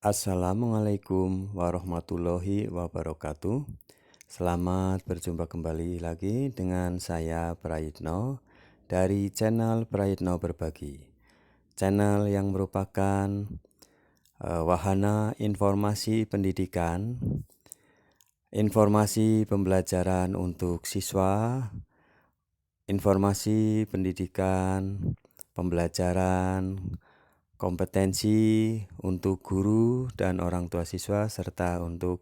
Assalamualaikum warahmatullahi wabarakatuh. Selamat berjumpa kembali lagi dengan saya Prayitno dari channel Prayitno Berbagi. Channel yang merupakan wahana informasi pendidikan, informasi pembelajaran untuk siswa, informasi pendidikan, pembelajaran, kompetensi untuk guru dan orang tua siswa serta untuk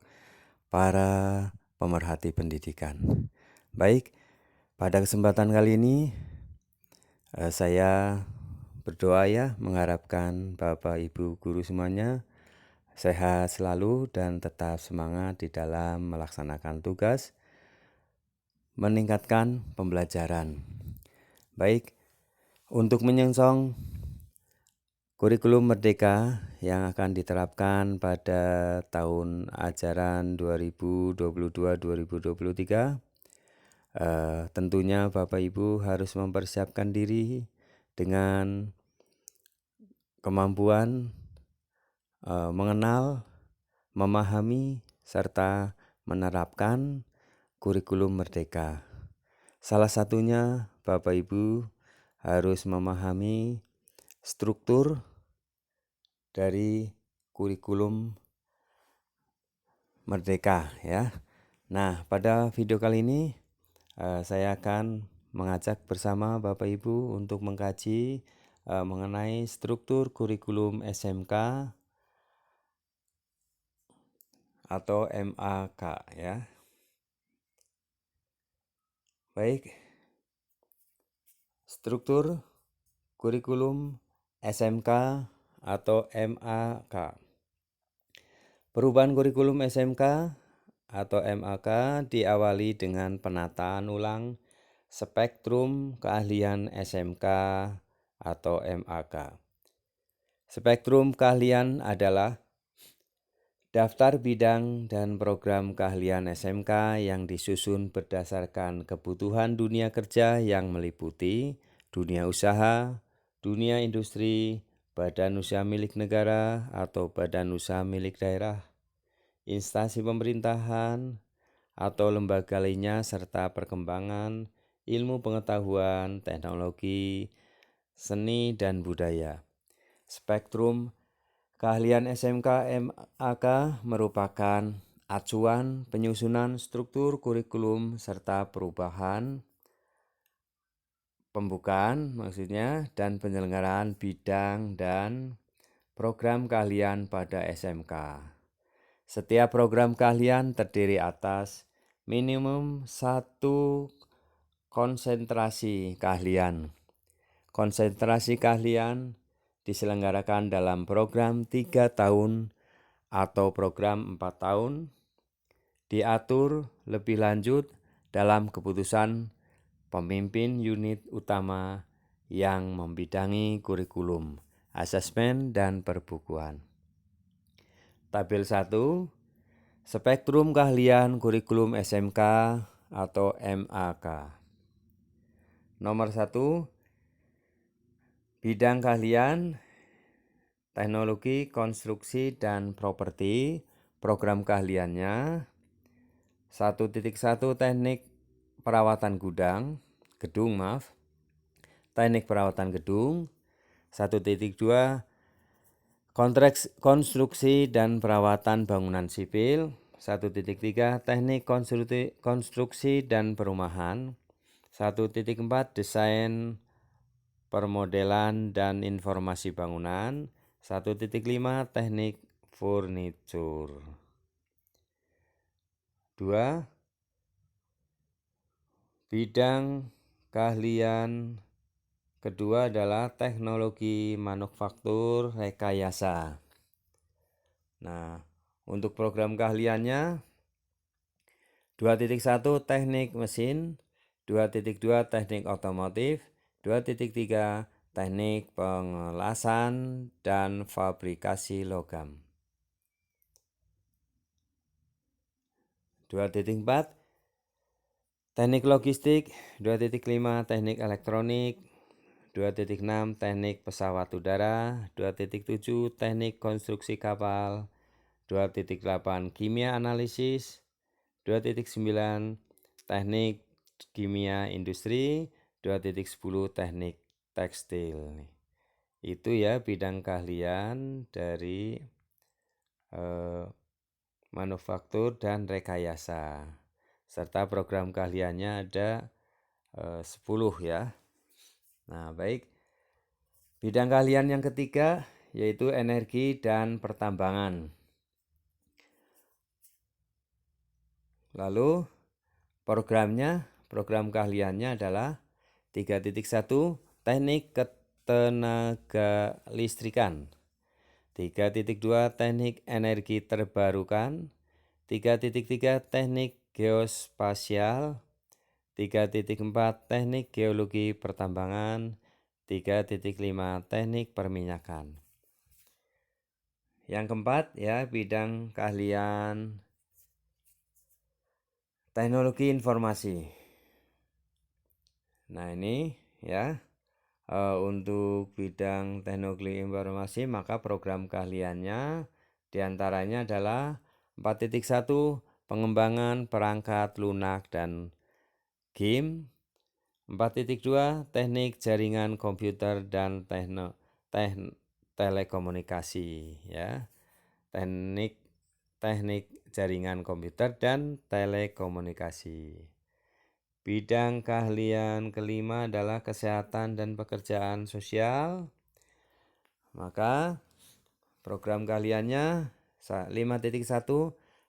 para pemerhati pendidikan. Baik, pada kesempatan kali ini saya berdoa ya, mengharapkan Bapak Ibu guru semuanya sehat selalu dan tetap semangat di dalam melaksanakan tugas meningkatkan pembelajaran. Baik, untuk menyongsong kurikulum Merdeka yang akan diterapkan pada tahun ajaran 2022-2023, tentunya Bapak Ibu harus mempersiapkan diri dengan kemampuan mengenal, memahami, serta menerapkan kurikulum Merdeka. Salah satunya Bapak Ibu harus memahami struktur dari kurikulum Merdeka ya. Nah, pada video kali ini saya akan mengajak bersama Bapak Ibu untuk mengkaji mengenai struktur kurikulum SMK atau MAK ya. Baik, struktur kurikulum SMK atau MAK. Perubahan kurikulum SMK atau MAK diawali dengan penataan ulang spektrum keahlian SMK atau MAK. Spektrum keahlian adalah daftar bidang dan program keahlian SMK yang disusun berdasarkan kebutuhan dunia kerja yang meliputi dunia usaha, dunia industri, badan usaha milik negara atau badan usaha milik daerah, instansi pemerintahan atau lembaga lainnya, serta perkembangan ilmu pengetahuan, teknologi, seni, dan budaya. Spektrum keahlian SMK MAK merupakan acuan penyusunan struktur kurikulum serta perubahan pembukaan maksudnya dan penyelenggaraan bidang dan program keahlian pada SMK. Setiap program keahlian terdiri atas minimum satu konsentrasi keahlian. Konsentrasi keahlian diselenggarakan dalam program 3 tahun atau program 4 tahun, diatur lebih lanjut dalam keputusan pemimpin unit utama yang membidangi kurikulum, asesmen, dan perbukuan. Tabel 1, spektrum keahlian kurikulum SMK atau MAK. Nomor 1, bidang keahlian teknologi, konstruksi, dan properti. Program keahliannya 1.1 teknik perawatan gedung, teknik perawatan gedung. 1.2 konstruksi dan perawatan bangunan sipil. 1.3 teknik konstruksi dan perumahan. 1.4 desain permodelan dan informasi bangunan. 1.5 teknik furnitur. 2. Bidang keahlian kedua adalah teknologi manufaktur rekayasa. Nah, untuk program keahliannya 2.1 teknik mesin, 2.2 teknik otomotif, 2.3 teknik pengelasan dan fabrikasi logam. 2.4 teknik logistik, 2.5 teknik elektronik, 2.6 Teknik pesawat udara, 2.7 Teknik konstruksi kapal, 2.8 Kimia analisis, 2.9 Teknik kimia industri, 2.10 Teknik tekstil. Itu ya bidang keahlian dari manufaktur dan rekayasa. Serta program keahliannya ada 10 ya. Nah, baik. Bidang keahlian yang ketiga yaitu energi dan pertambangan. Lalu program keahliannya adalah 3.1 Teknik ketenaga listrikan, 3.2 Teknik energi terbarukan, 3.3 Teknik geospasial, 3.4 Teknik geologi pertambangan, 3.5 Teknik perminyakan. Yang keempat ya bidang keahlian teknologi informasi. Nah ini ya untuk bidang teknologi informasi maka program keahliannya diantaranya adalah 4.1 pengembangan perangkat lunak dan game, 4.2 teknik jaringan komputer dan telekomunikasi ya. Teknik jaringan komputer dan telekomunikasi. Bidang keahlian kelima adalah kesehatan dan pekerjaan sosial. Maka program keahliannya 5.1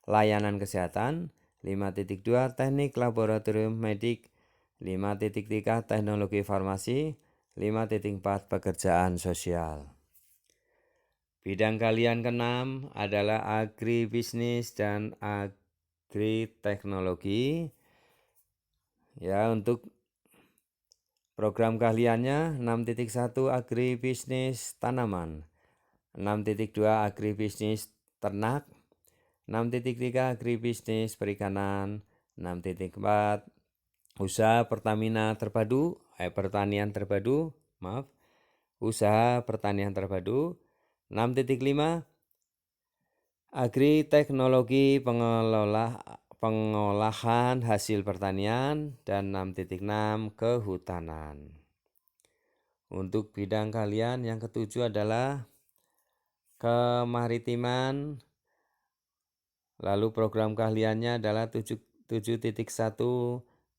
layanan kesehatan, 5.2 teknik laboratorium medik, 5.3 teknologi farmasi, 5.4 pekerjaan sosial. Bidang keahlian keenam adalah agribisnis dan agriteknologi. Ya, untuk program keahliannya 6.1 agribisnis tanaman, 6.2 agribisnis ternak, 6.3 agribisnis perikanan, 6.4 usaha pertanian terpadu, usaha pertanian terpadu, 6.5 agriteknologi pengolahan hasil pertanian, dan 6.6 kehutanan. Untuk bidang keahlian yang ketujuh adalah kemaritiman. Lalu program keahliannya adalah 7.1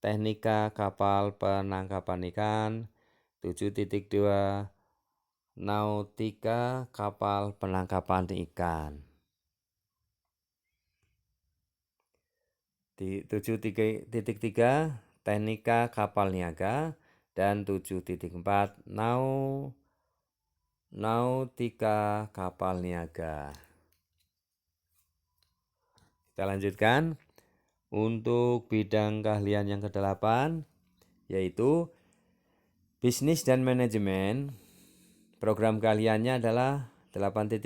teknika kapal penangkapan ikan, 7.2 nautika kapal penangkapan ikan. 7.3 teknika kapal niaga dan 7.4 nautika kapal niaga. Kita lanjutkan untuk bidang keahlian yang ke-8 yaitu bisnis dan manajemen. Program keahliannya adalah 8.1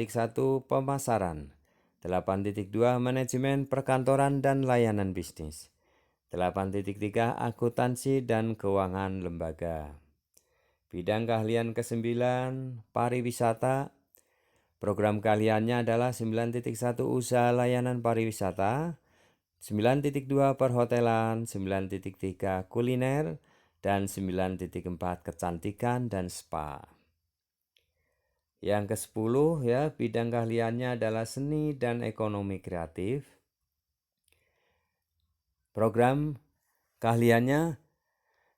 pemasaran, 8.2 manajemen perkantoran dan layanan bisnis, 8.3 akuntansi dan keuangan lembaga. Bidang keahlian ke-9 pariwisata. Program keahliannya adalah 9.1 usaha layanan pariwisata, 9.2 perhotelan, 9.3 kuliner, dan 9.4 kecantikan dan spa. Yang ke-10 ya bidang keahliannya adalah seni dan ekonomi kreatif. Program keahliannya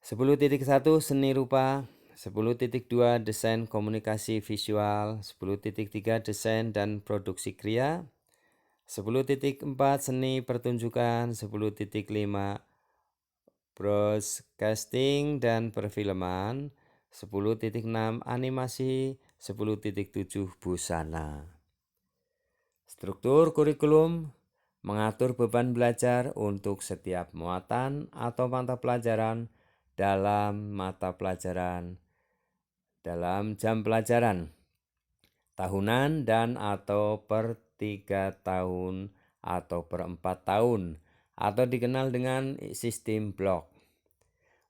10.1 seni rupa, 10.2 desain komunikasi visual, 10.3 desain dan produksi kriya, 10.4 seni pertunjukan, 10.5 broadcasting dan perfilman, 10.6 animasi, 10.7 busana. Struktur kurikulum mengatur beban belajar untuk setiap muatan atau mata pelajaran dalam jam pelajaran tahunan dan atau per 3 tahun atau per 4 tahun atau dikenal dengan sistem blok.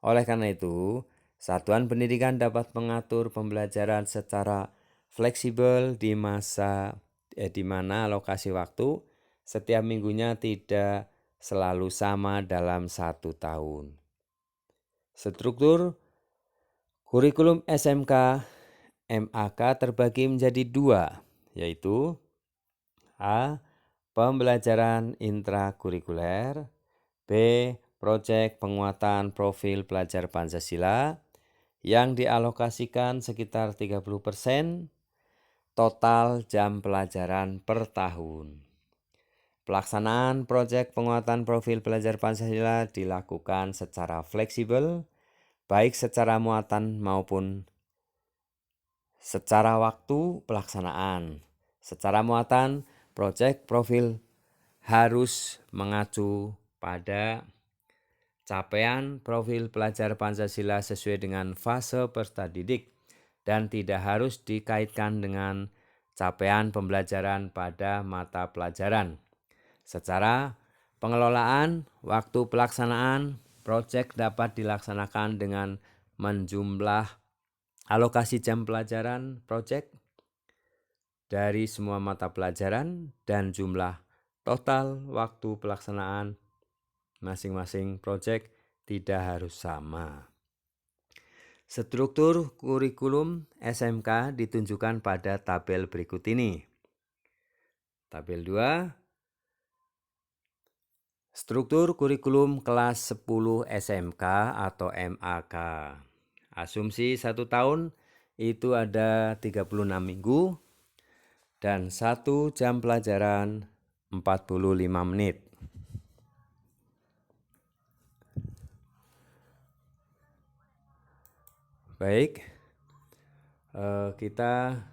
Oleh karena itu, Satuan pendidikan dapat mengatur pembelajaran secara fleksibel di mana alokasi waktu setiap minggunya tidak selalu sama dalam 1 tahun. Struktur kurikulum SMK MAK terbagi menjadi 2, yaitu A. Pembelajaran intrakurikuler, B. Proyek penguatan profil pelajar Pancasila yang dialokasikan sekitar 30% total jam pelajaran per tahun. Pelaksanaan proyek penguatan profil pelajar Pancasila dilakukan secara fleksibel, baik secara muatan maupun secara waktu pelaksanaan. Secara muatan, proyek profil harus mengacu pada capaian profil pelajar Pancasila sesuai dengan fase peserta didik dan tidak harus dikaitkan dengan capaian pembelajaran pada mata pelajaran. Secara pengelolaan waktu pelaksanaan, proyek dapat dilaksanakan dengan menjumlah alokasi jam pelajaran proyek dari semua mata pelajaran dan jumlah total waktu pelaksanaan masing-masing proyek tidak harus sama. Struktur kurikulum SMK ditunjukkan pada tabel berikut ini. Tabel 2. Struktur kurikulum kelas 10 SMK atau MAK. Asumsi 1 tahun itu ada 36 minggu dan 1 jam pelajaran 45 menit. Baik, kita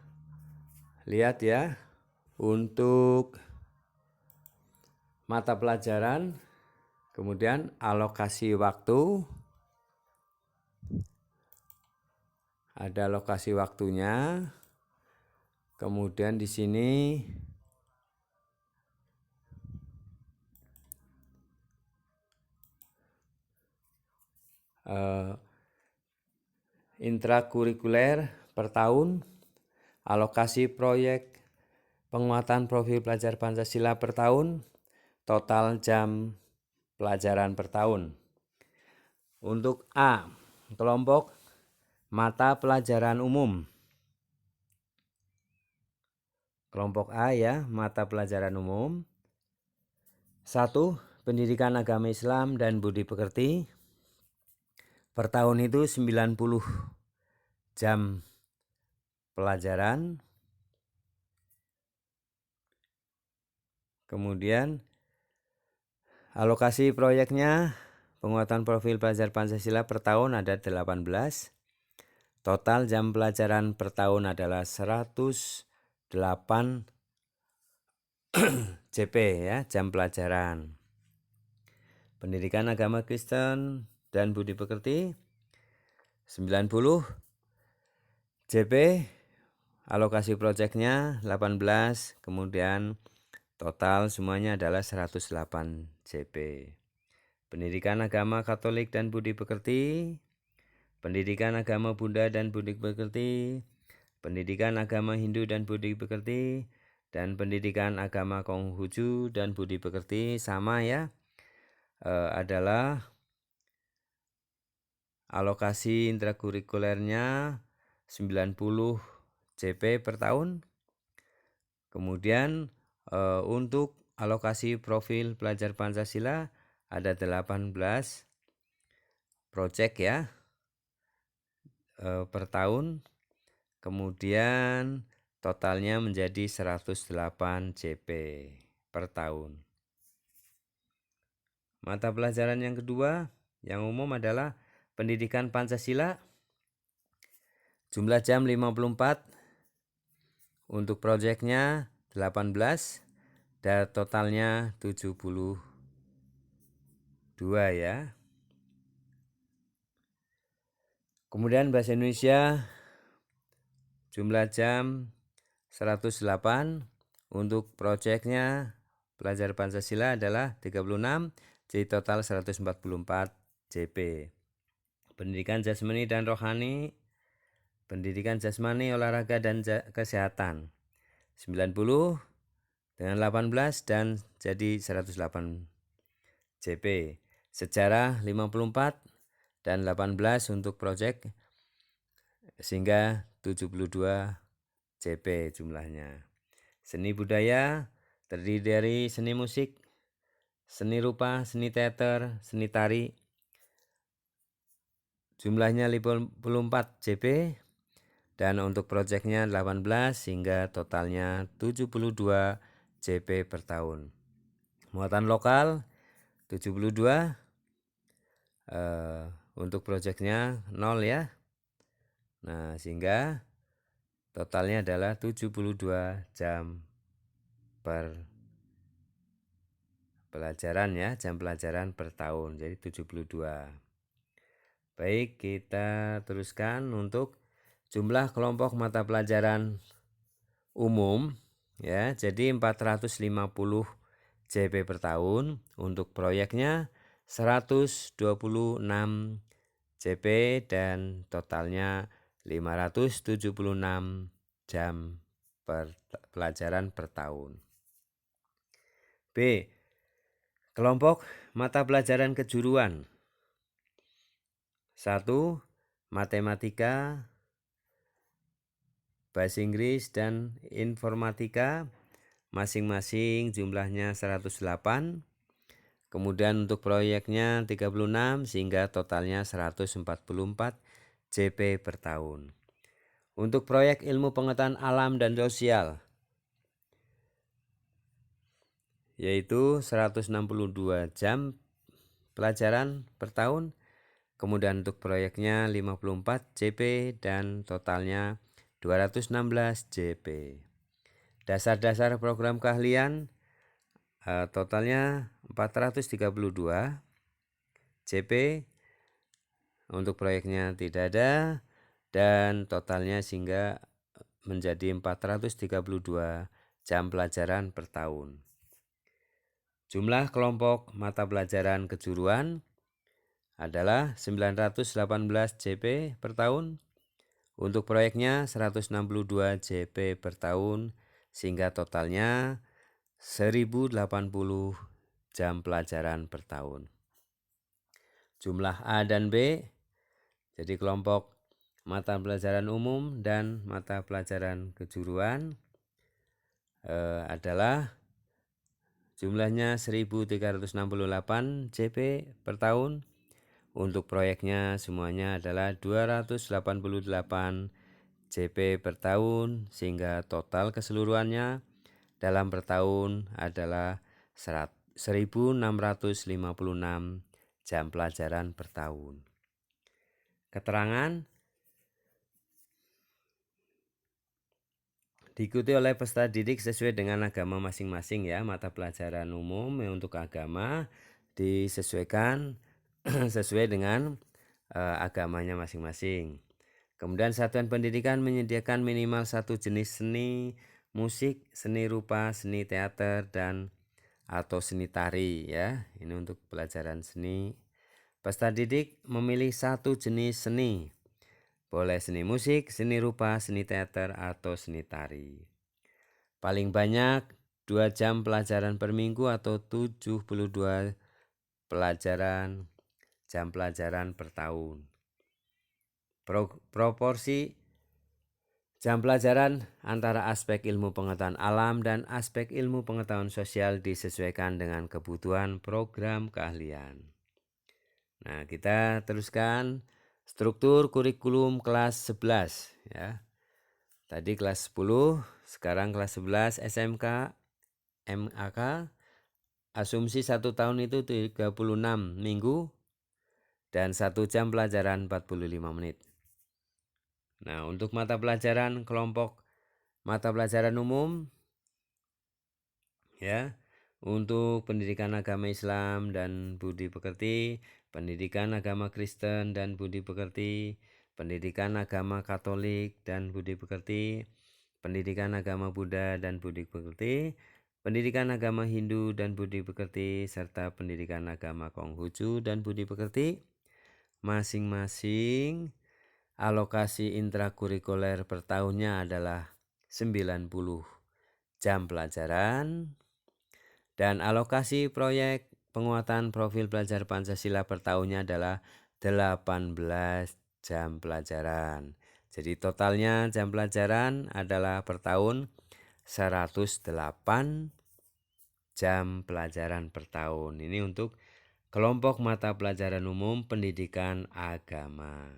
lihat ya, untuk mata pelajaran, kemudian alokasi waktu, ada alokasi waktunya, kemudian di sini intrakurikuler per tahun, alokasi proyek penguatan profil pelajar Pancasila per tahun, total jam pelajaran per tahun. Untuk A, kelompok mata pelajaran umum. Kelompok A ya, mata pelajaran umum. 1. Pendidikan agama Islam dan budi pekerti. Per tahun itu 90 jam pelajaran. Kemudian alokasi proyeknya penguatan profil pelajar Pancasila per tahun ada 18. Total jam pelajaran per tahun adalah 108 JP ya, jam pelajaran. Pendidikan agama Kristen dan budi pekerti 90 JP, alokasi proyeknya 18, kemudian total semuanya adalah 108 JP. Pendidikan agama Katolik dan budi pekerti, pendidikan agama Buddha dan budi pekerti, pendidikan agama Hindu dan budi pekerti, dan pendidikan agama Konghucu dan budi pekerti sama ya, adalah alokasi intrakurikulernya 90 JP per tahun. Kemudian untuk alokasi profil pelajar Pancasila ada 18 proyek ya per tahun. Kemudian totalnya menjadi 108 JP per tahun. Mata pelajaran yang kedua yang umum adalah pendidikan Pancasila. Jumlah jam 54. Untuk proyeknya 18 dan totalnya 72 ya. Kemudian bahasa Indonesia jumlah jam 108. Untuk proyeknya pelajar Pancasila adalah 36, jadi total 144 JP. pendidikan jasmani dan rohani, pendidikan jasmani, olahraga dan kesehatan 90 dengan 18 dan jadi 108 JP. Sejarah 54 dan 18 untuk proyek sehingga 72 JP jumlahnya. Seni budaya terdiri dari seni musik, seni rupa, seni teater, seni tari. Jumlahnya 54 JP dan untuk proyeknya 18 sehingga totalnya 72 JP per tahun. Muatan lokal 72, untuk proyeknya 0 ya. Nah, sehingga totalnya adalah 72 jam per pelajaran ya, jam pelajaran per tahun. Jadi 72. Baik, kita teruskan untuk jumlah kelompok mata pelajaran umum ya. Jadi 450 JP per tahun. Untuk proyeknya 126 JP dan totalnya 576 jam per pelajaran per tahun. B. Kelompok mata pelajaran kejuruan. 1. Matematika, bahasa Inggris dan informatika masing-masing jumlahnya 108. Kemudian untuk proyeknya 36 sehingga totalnya 144 JP per tahun. Untuk proyek ilmu pengetahuan alam dan sosial yaitu 162 jam pelajaran per tahun. Kemudian untuk proyeknya 54 JP dan totalnya 216 JP. Dasar-dasar program keahlian totalnya 432 JP. Untuk proyeknya tidak ada dan totalnya sehingga menjadi 432 jam pelajaran per tahun. Jumlah kelompok mata pelajaran kejuruan adalah 918 JP per tahun. Untuk proyeknya 162 JP per tahun sehingga totalnya 1080 jam pelajaran per tahun. Jumlah A dan B, jadi kelompok mata pelajaran umum dan mata pelajaran kejuruan adalah jumlahnya 1368 JP per tahun. Untuk proyeknya semuanya adalah 288 JP per tahun sehingga total keseluruhannya dalam per tahun adalah 1656 jam pelajaran per tahun. Keterangan diikuti oleh peserta didik sesuai dengan agama masing-masing ya. Mata pelajaran umum untuk agama disesuaikan sesuai dengan agamanya masing-masing. Kemudian satuan pendidikan menyediakan minimal satu jenis seni, musik, seni rupa, seni teater dan atau seni tari ya. Ini untuk pelajaran seni. Peserta didik memilih satu jenis seni. Boleh seni musik, seni rupa, seni teater atau seni tari. Paling banyak 2 jam pelajaran per minggu atau 72 jam pelajaran per tahun. Proporsi jam pelajaran antara aspek ilmu pengetahuan alam dan aspek ilmu pengetahuan sosial disesuaikan dengan kebutuhan program keahlian. Nah, kita teruskan struktur kurikulum kelas 11 ya. Tadi kelas 10, sekarang kelas 11 SMK, MAK. Asumsi 1 tahun itu 36 minggu dan 1 jam pelajaran 45 menit. Nah, untuk mata pelajaran kelompok mata pelajaran umum ya, untuk pendidikan agama Islam dan budi pekerti, pendidikan agama Kristen dan budi pekerti, pendidikan agama Katolik dan budi pekerti, pendidikan agama Buddha dan budi pekerti, pendidikan agama Hindu dan budi pekerti, serta pendidikan agama Konghucu dan budi pekerti. masing-masing alokasi intrakurikuler per tahunnya adalah 90 jam pelajaran dan alokasi proyek penguatan profil belajar Pancasila per tahunnya adalah 18 jam pelajaran. Jadi totalnya jam pelajaran adalah per tahun 108 jam pelajaran per tahun. Ini untuk kelompok mata pelajaran umum pendidikan agama.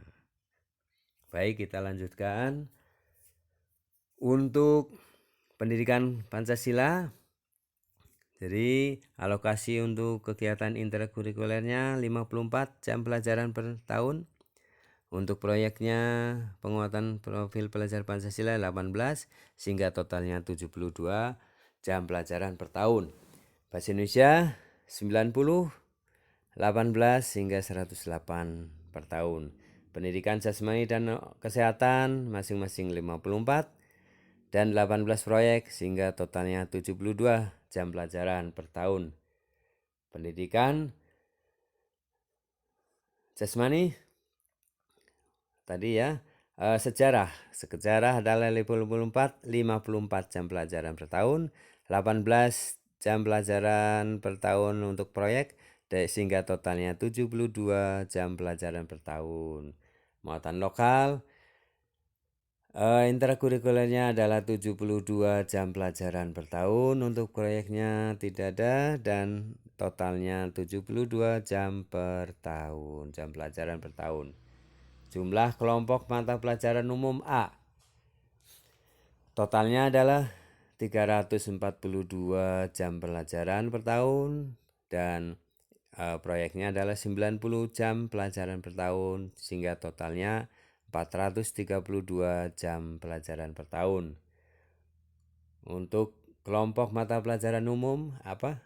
Baik, kita lanjutkan. Untuk pendidikan Pancasila, jadi alokasi untuk kegiatan interkurikulernya 54 jam pelajaran per tahun. Untuk proyeknya penguatan profil pelajar Pancasila 18 sehingga totalnya 72 jam pelajaran per tahun. Bahasa Indonesia 90, 18 hingga 108 per tahun. Pendidikan jasmani dan kesehatan masing-masing 54 dan 18 proyek sehingga totalnya 72 jam pelajaran per tahun. Pendidikan jasmani tadi ya, sejarah adalah 54 jam pelajaran per tahun, 18 jam pelajaran per tahun untuk proyek sehingga totalnya 72 jam pelajaran per tahun. Muatan lokal intrakurikulernya adalah 72 jam pelajaran per tahun, untuk proyeknya tidak ada dan totalnya 72 jam per tahun, jam pelajaran per tahun. Jumlah kelompok mata pelajaran umum A totalnya adalah 342 jam pelajaran per tahun dan proyeknya adalah 90 jam pelajaran per tahun sehingga totalnya 432 jam pelajaran per tahun. Untuk kelompok mata pelajaran umum apa?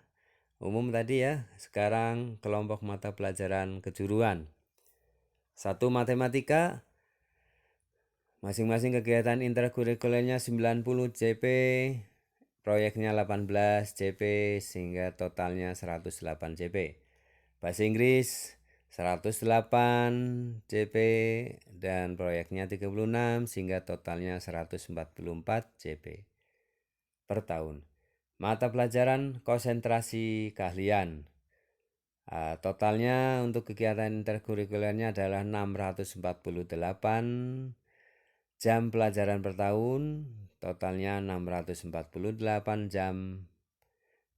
Umum tadi ya, sekarang kelompok mata pelajaran kejuruan. 1 matematika, masing-masing kegiatan interkurikulernya 90 JP, proyeknya 18 JP sehingga totalnya 108 JP. Bahasa Inggris 108 JP dan proyeknya 36 sehingga totalnya 144 JP per tahun. Mata pelajaran konsentrasi keahlian. Totalnya untuk kegiatan interkurikulernya adalah 648 jam pelajaran per tahun, totalnya 648 jam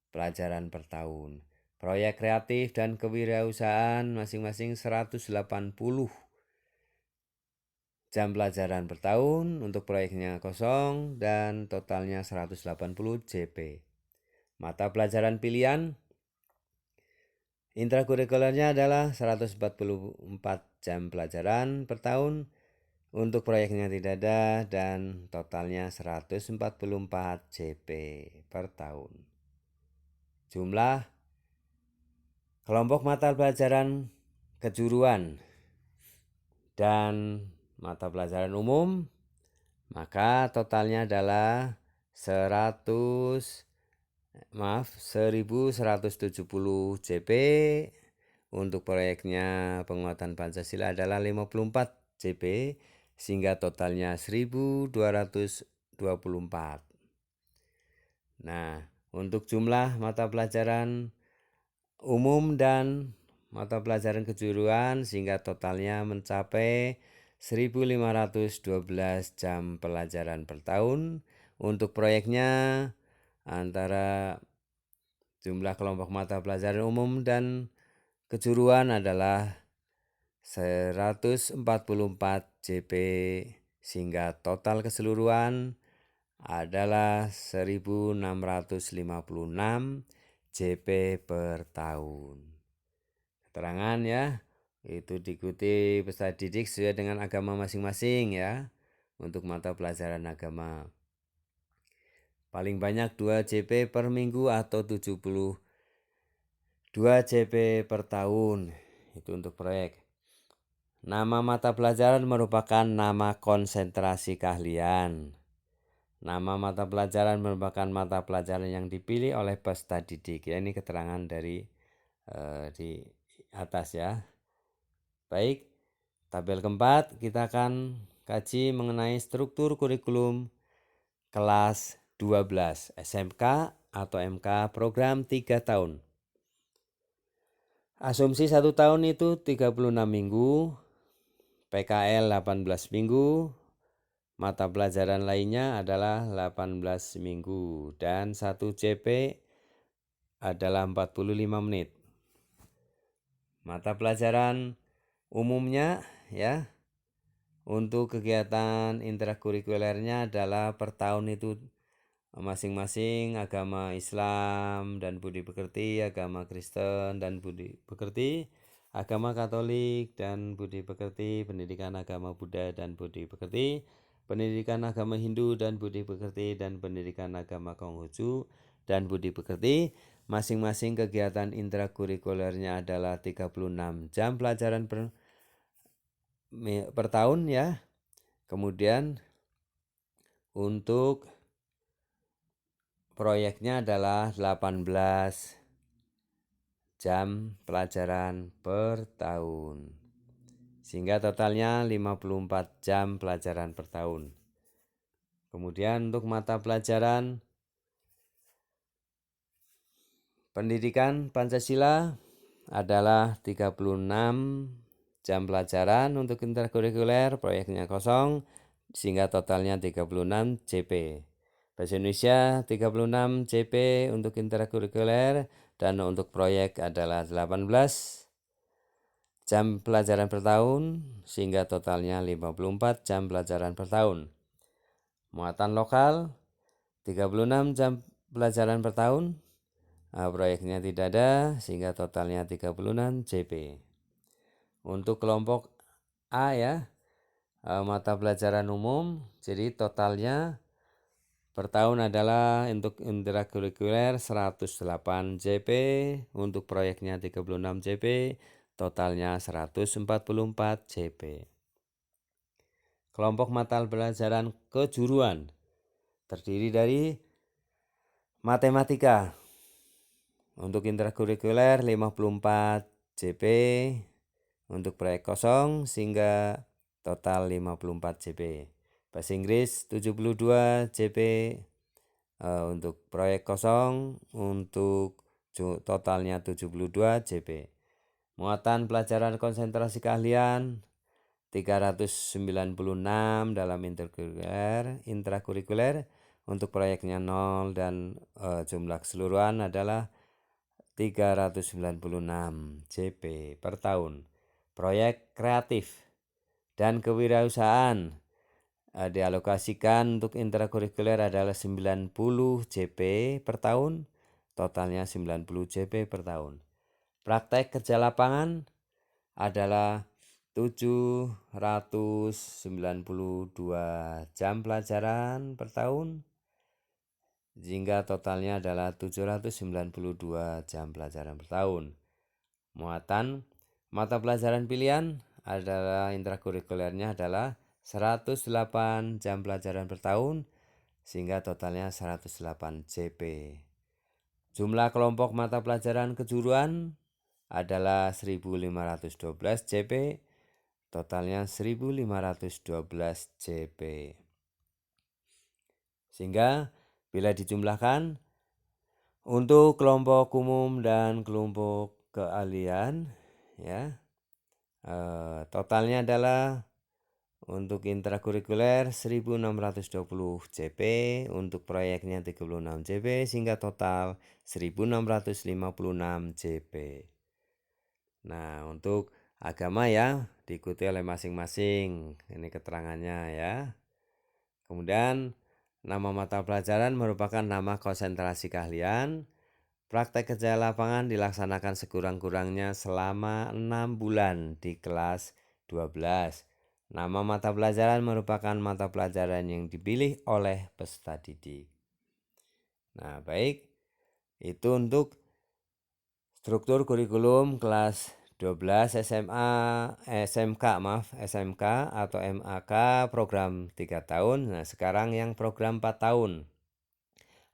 pelajaran per tahun. Proyek kreatif dan kewirausahaan masing-masing 180 jam pelajaran per tahun, untuk proyeknya kosong dan totalnya 180 JP. Mata pelajaran pilihan intrakurikulernya adalah 144 jam pelajaran per tahun, untuk proyeknya tidak ada dan totalnya 144 JP per tahun. Jumlah kelompok mata pelajaran kejuruan dan mata pelajaran umum, maka totalnya adalah 1170 JP. Untuk proyeknya penguatan Pancasila adalah 54 JP sehingga totalnya 1224. Nah, untuk jumlah mata pelajaran umum dan mata pelajaran kejuruan sehingga totalnya mencapai 1512 jam pelajaran per tahun. Untuk proyeknya antara jumlah kelompok mata pelajaran umum dan kejuruan adalah 144 JP sehingga total keseluruhan adalah 1656 JP per tahun. Keterangan ya, itu diikuti peserta didik sesuai dengan agama masing-masing ya. Untuk mata pelajaran agama paling banyak 2 JP per minggu atau 72 JP per tahun. Itu untuk proyek. Nama mata pelajaran merupakan nama konsentrasi keahlian. Nama mata pelajaran merupakan mata pelajaran yang dipilih oleh peserta didik. Ya, ini keterangan dari di atas ya. Baik, tabel keempat kita akan kaji mengenai struktur kurikulum kelas 12 SMK atau MK program 3 tahun. Asumsi 1 tahun itu 36 minggu, PKL 18 minggu, mata pelajaran lainnya adalah 18 minggu dan 1 CP adalah 45 menit. Mata pelajaran umumnya ya untuk kegiatan intrakurikulernya adalah per tahun itu masing-masing agama Islam dan budi pekerti, agama Kristen dan budi pekerti, agama Katolik dan budi pekerti, pendidikan agama Buddha dan budi pekerti, pendidikan agama Hindu dan budi pekerti, dan pendidikan agama Konghucu dan budi pekerti. Masing-masing kegiatan intrakurikulernya adalah 36 jam pelajaran per tahun ya. Kemudian untuk proyeknya adalah 18 jam pelajaran per tahun. Sehingga totalnya 54 jam pelajaran per tahun. Kemudian untuk mata pelajaran pendidikan Pancasila adalah 36 jam pelajaran untuk interkurikuler, proyeknya kosong, sehingga totalnya 36 CP. Bahasa Indonesia 36 CP untuk interkurikuler, dan untuk proyek adalah 18 jam pelajaran per tahun, sehingga totalnya 54 jam pelajaran per tahun. Muatan lokal 36 jam pelajaran per tahun, proyeknya tidak ada, sehingga totalnya 36 CP. Untuk kelompok A ya, mata pelajaran umum, jadi totalnya per tahun adalah untuk intrakurikuler 108 CP, untuk proyeknya 36 CP, totalnya 144 CP. Kelompok mata pelajaran kejuruan terdiri dari matematika. Untuk intrakurikuler 54 CP, untuk proyek kosong sehingga total 54 CP. Bahasa Inggris 72 CP untuk proyek kosong, untuk totalnya 72 CP. Muatan pelajaran konsentrasi keahlian 396 dalam intrakurikuler, untuk proyeknya 0 dan jumlah keseluruhan adalah 396 CP per tahun. Proyek kreatif dan kewirausahaan dialokasikan untuk intrakurikuler adalah 90 CP per tahun, totalnya 90 CP per tahun. Praktek kerja lapangan adalah 792 jam pelajaran per tahun, sehingga totalnya adalah 792 jam pelajaran per tahun. Muatan mata pelajaran pilihan adalah intrakurikulernya adalah 108 jam pelajaran per tahun, sehingga totalnya 108 CP. Jumlah kelompok mata pelajaran kejuruan adalah 1512 CP, totalnya 1512 CP. Sehingga bila dijumlahkan untuk kelompok umum dan kelompok keahlian ya, totalnya adalah untuk intrakurikuler 1620 CP, untuk proyeknya 36 CP, sehingga total 1656 CP. Nah, untuk agama ya diikuti oleh masing-masing, ini keterangannya ya. Kemudian nama mata pelajaran merupakan nama konsentrasi keahlian. Praktek kerja lapangan dilaksanakan sekurang-kurangnya selama 6 bulan di kelas 12. Nama mata pelajaran merupakan mata pelajaran yang dipilih oleh peserta didik. Nah, baik. Itu untuk struktur kurikulum kelas 12 SMK atau MAK program 3 tahun. Nah, sekarang yang program 4 tahun.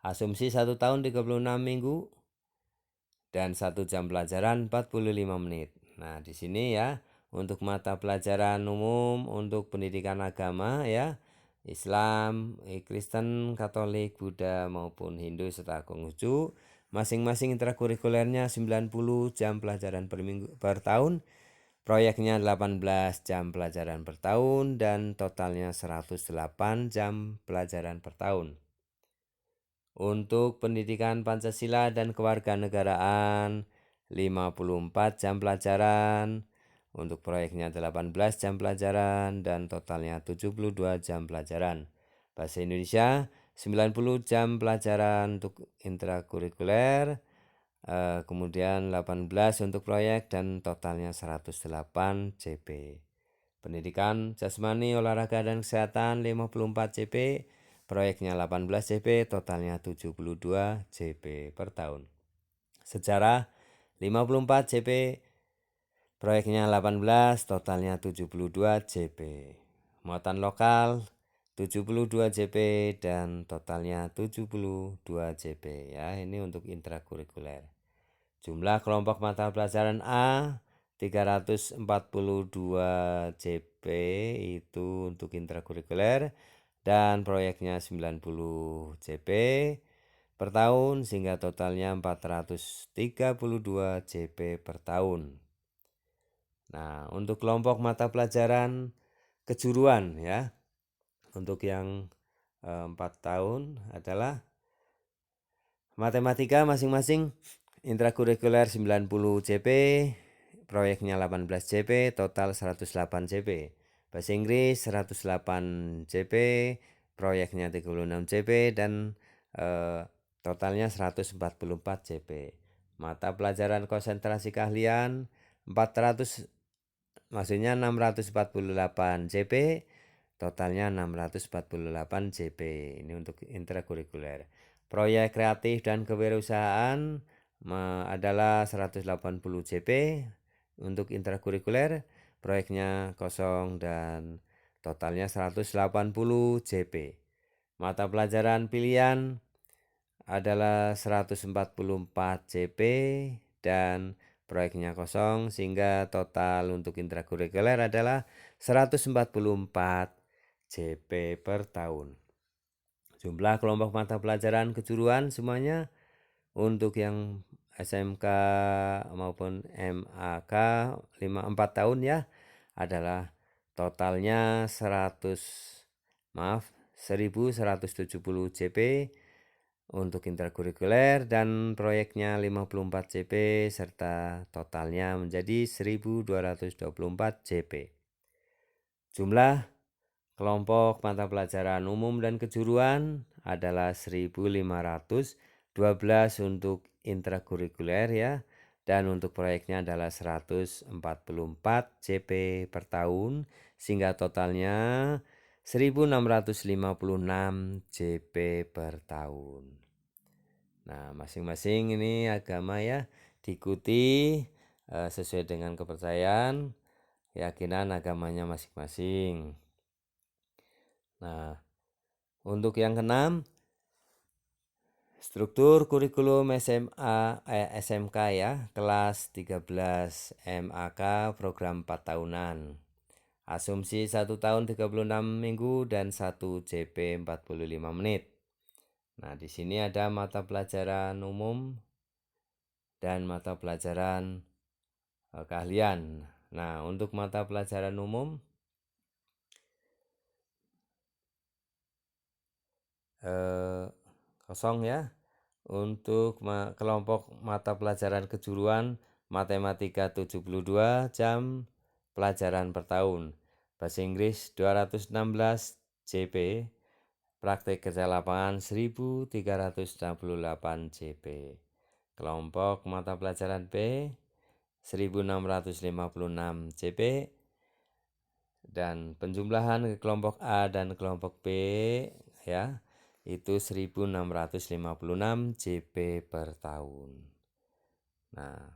Asumsi 1 tahun 36 minggu dan 1 jam pelajaran 45 menit. Nah, di sini ya, untuk mata pelajaran umum untuk pendidikan agama ya, Islam, Kristen, Katolik, Buddha maupun Hindu serta Konghucu. Masing-masing intrakurikulernya 90 jam pelajaran per tahun. Proyeknya 18 jam pelajaran per tahun dan totalnya 108 jam pelajaran per tahun. Untuk pendidikan Pancasila dan kewarganegaraan 54 jam pelajaran. Untuk proyeknya 18 jam pelajaran dan totalnya 72 jam pelajaran. Bahasa Indonesia 90 jam pelajaran untuk intrakurikuler. Kemudian 18 untuk proyek dan totalnya 108 CP. Pendidikan jasmani, olahraga dan kesehatan 54 CP, proyeknya 18 CP, totalnya 72 CP per tahun. Sejarah 54 CP, proyeknya 18, totalnya 72 CP. Muatan lokal 72 CP dan totalnya 72 CP ya. Ini untuk intrakurikuler. Jumlah kelompok mata pelajaran A 342 CP itu untuk intrakurikuler dan proyeknya 90 CP per tahun sehingga totalnya 432 CP per tahun. Nah, untuk kelompok mata pelajaran kejuruan ya. Untuk yang 4 tahun adalah matematika masing-masing intrakurikuler 90 CP, proyeknya 18 CP, total 108 CP. Bahasa Inggris 108 CP, proyeknya 36 CP dan totalnya 144 CP. Mata pelajaran konsentrasi keahlian 400 maksudnya 648 CP, totalnya 648 CP. Ini untuk intrakurikuler. Proyek kreatif dan kewirausahaan adalah 180 CP untuk intrakurikuler, proyeknya kosong dan totalnya 180 CP. Mata pelajaran pilihan adalah 144 CP dan proyeknya kosong sehingga total untuk intrakurikuler adalah 144 CP per tahun. Jumlah kelompok mata pelajaran kejuruan semuanya untuk yang SMK maupun MAK 4 tahun ya adalah totalnya 1170 CP untuk intrakurikuler dan proyeknya 54 CP serta totalnya menjadi 1224 CP. Jumlah kelompok mata pelajaran umum dan kejuruan adalah 1512 untuk intrakurikuler ya. Dan untuk proyeknya adalah 144 CP per tahun sehingga totalnya 1656 CP per tahun. Nah, masing-masing ini agama ya diikuti sesuai dengan kepercayaan, keyakinan agamanya masing-masing. Nah, untuk yang keenam, struktur kurikulum SMK ya, kelas 13 MAK program 4 tahunan. Asumsi 1 tahun 36 minggu dan 1 CP 45 menit. Nah, di sini ada mata pelajaran umum dan mata pelajaran keahlian. Nah, untuk mata pelajaran umum kosong ya. Untuk kelompok mata pelajaran kejuruan matematika 72 jam pelajaran per tahun. Bahasa Inggris 216 CP. Praktek kerja lapangan 1368 CP. Kelompok mata pelajaran B 1656 CP. Dan penjumlahan ke kelompok A dan kelompok B ya itu 1656 CP per tahun. Nah,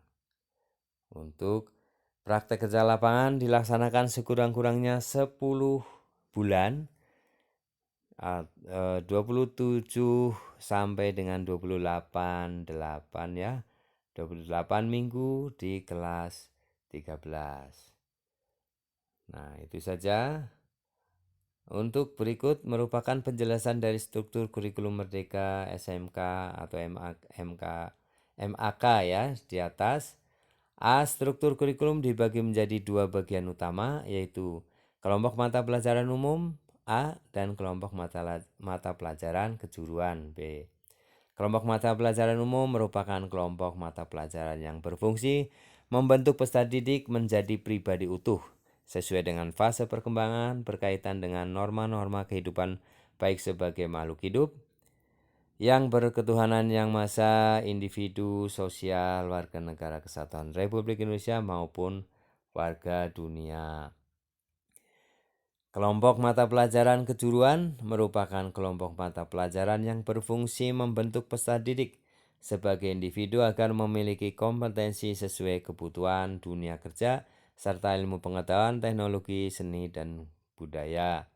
untuk praktek kerja lapangan dilaksanakan sekurang-kurangnya 10 bulan 27 sampai dengan 28 ya. 28 minggu di kelas 13. Nah, itu saja. Untuk berikut merupakan penjelasan dari struktur kurikulum Merdeka SMK atau MAK ya di atas. A. Struktur kurikulum dibagi menjadi dua bagian utama, yaitu kelompok mata pelajaran umum A dan kelompok mata pelajaran kejuruan B. Kelompok mata pelajaran umum merupakan kelompok mata pelajaran yang berfungsi membentuk peserta didik menjadi pribadi utuh sesuai dengan fase perkembangan berkaitan dengan norma-norma kehidupan baik sebagai makhluk hidup yang berketuhanan yang Maha Esa, individu, sosial, warga negara kesatuan Republik Indonesia maupun warga dunia. Kelompok mata pelajaran kejuruan merupakan kelompok mata pelajaran yang berfungsi membentuk peserta didik sebagai individu agar memiliki kompetensi sesuai kebutuhan dunia kerja serta ilmu pengetahuan, teknologi, seni, dan budaya.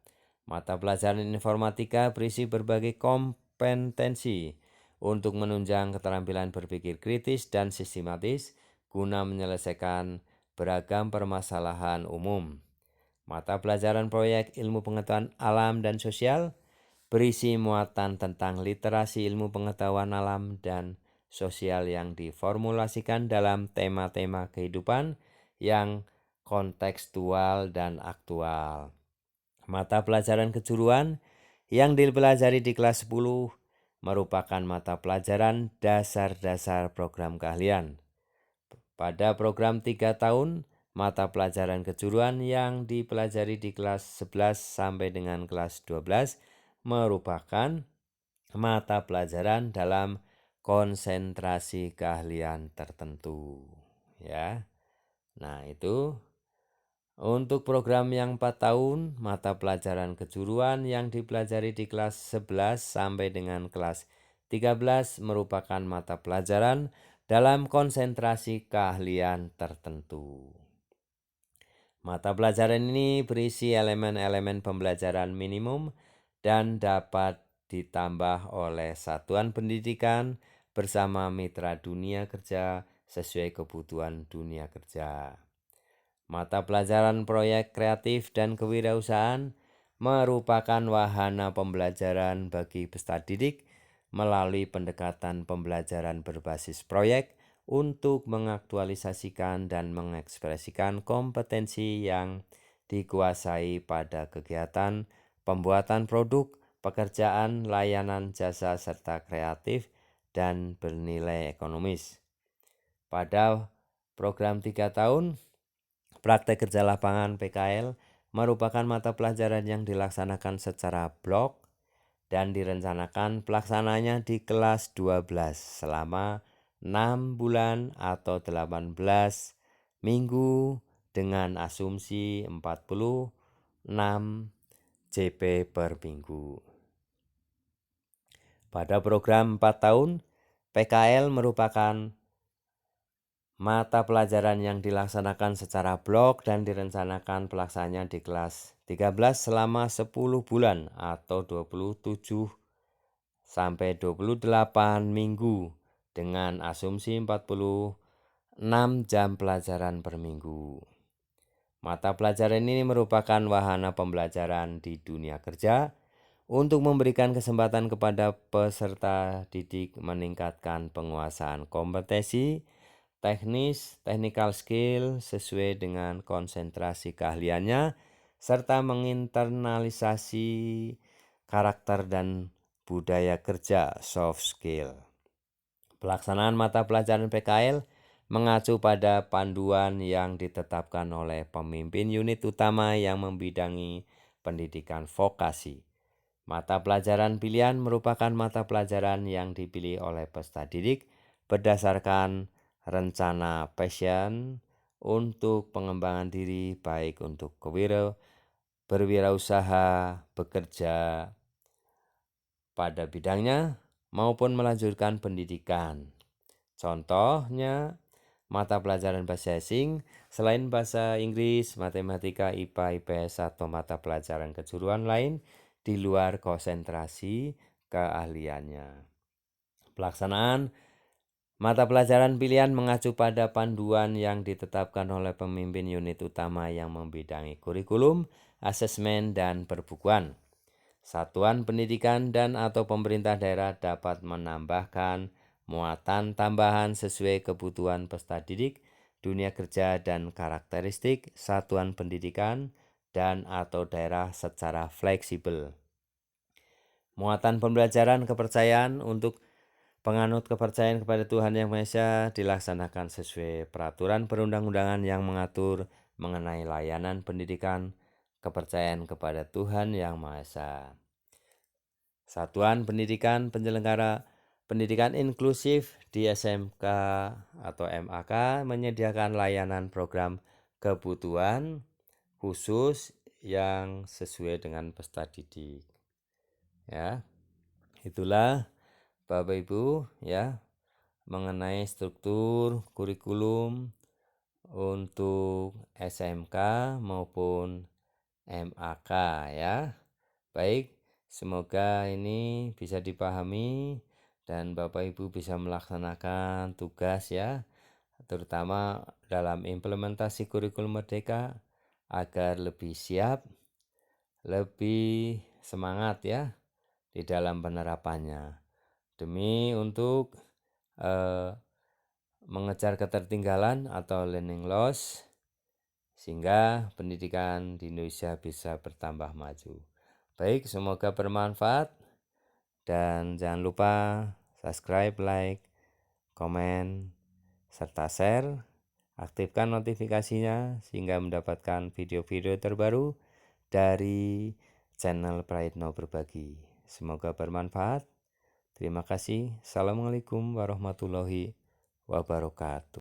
Mata pelajaran informatika berisi berbagai kompetensi untuk menunjang keterampilan berpikir kritis dan sistematis guna menyelesaikan beragam permasalahan umum. Mata pelajaran proyek ilmu pengetahuan alam dan sosial berisi muatan tentang literasi ilmu pengetahuan alam dan sosial yang diformulasikan dalam tema-tema kehidupan yang kontekstual dan aktual. Mata pelajaran kejuruan yang dipelajari di kelas 10 merupakan mata pelajaran dasar-dasar program keahlian. Pada program 3 tahun, mata pelajaran kejuruan yang dipelajari di kelas 11 sampai dengan kelas 12 merupakan mata pelajaran dalam konsentrasi keahlian tertentu. Ya. Nah, itu untuk program yang 4 tahun, mata pelajaran kejuruan yang dipelajari di kelas 11 sampai dengan kelas 13 merupakan mata pelajaran dalam konsentrasi keahlian tertentu. Mata pelajaran ini berisi elemen-elemen pembelajaran minimum dan dapat ditambah oleh satuan pendidikan bersama mitra dunia kerja sesuai kebutuhan dunia kerja. Mata pelajaran proyek kreatif dan kewirausahaan merupakan wahana pembelajaran bagi peserta didik melalui pendekatan pembelajaran berbasis proyek untuk mengaktualisasikan dan mengekspresikan kompetensi yang dikuasai pada kegiatan pembuatan produk, pekerjaan, layanan, jasa, serta kreatif dan bernilai ekonomis. Pada program 3 tahun, praktek kerja lapangan PKL merupakan mata pelajaran yang dilaksanakan secara blok dan direncanakan pelaksananya di kelas 12 selama 6 bulan atau 18 minggu dengan asumsi 46 JP per minggu. Pada program 4 tahun, PKL merupakan mata pelajaran yang dilaksanakan secara blok dan direncanakan pelaksanaannya di kelas 13 selama 10 bulan atau 27 sampai 28 minggu dengan asumsi 46 jam pelajaran per minggu. Mata pelajaran ini merupakan wahana pembelajaran di dunia kerja untuk memberikan kesempatan kepada peserta didik meningkatkan penguasaan kompetensi teknis, technical skill sesuai dengan konsentrasi keahliannya, serta menginternalisasi karakter dan budaya kerja soft skill. Pelaksanaan mata pelajaran PKL mengacu pada panduan yang ditetapkan oleh pemimpin unit utama yang membidangi pendidikan vokasi. Mata pelajaran pilihan merupakan mata pelajaran yang dipilih oleh peserta didik berdasarkan rencana passion untuk pengembangan diri baik untuk berwirausaha, bekerja pada bidangnya maupun melanjutkan pendidikan. Contohnya mata pelajaran bahasa asing selain bahasa Inggris, matematika, IPA, IPS atau mata pelajaran kejuruan lain di luar konsentrasi keahliannya. Pelaksanaan Mata pelajaran pilihan mengacu pada panduan yang ditetapkan oleh pemimpin unit utama yang membidangi kurikulum, asesmen, dan perbukuan. Satuan pendidikan dan atau pemerintah daerah dapat menambahkan muatan tambahan sesuai kebutuhan peserta didik, dunia kerja, dan karakteristik satuan pendidikan dan atau daerah secara fleksibel. Muatan pembelajaran kepercayaan untuk penganut kepercayaan kepada Tuhan Yang Maha Esa dilaksanakan sesuai peraturan perundang-undangan yang mengatur mengenai layanan pendidikan kepercayaan kepada Tuhan Yang Maha Esa. Satuan pendidikan penyelenggara pendidikan inklusif di SMK atau MAK menyediakan layanan program kebutuhan khusus yang sesuai dengan peserta didik. Ya, itulah Bapak Ibu ya mengenai struktur kurikulum untuk SMK maupun MAK ya. Baik, semoga ini bisa dipahami dan Bapak Ibu bisa melaksanakan tugas ya, terutama dalam implementasi kurikulum merdeka agar lebih siap, lebih semangat ya di dalam penerapannya. Demi untuk mengejar ketertinggalan atau learning loss sehingga pendidikan di Indonesia bisa bertambah maju. Baik, semoga bermanfaat dan jangan lupa subscribe, like, komen, serta share. Aktifkan notifikasinya sehingga mendapatkan video-video terbaru dari channel Prayitno Berbagi. Semoga bermanfaat. Terima kasih. Assalamualaikum warahmatullahi wabarakatuh.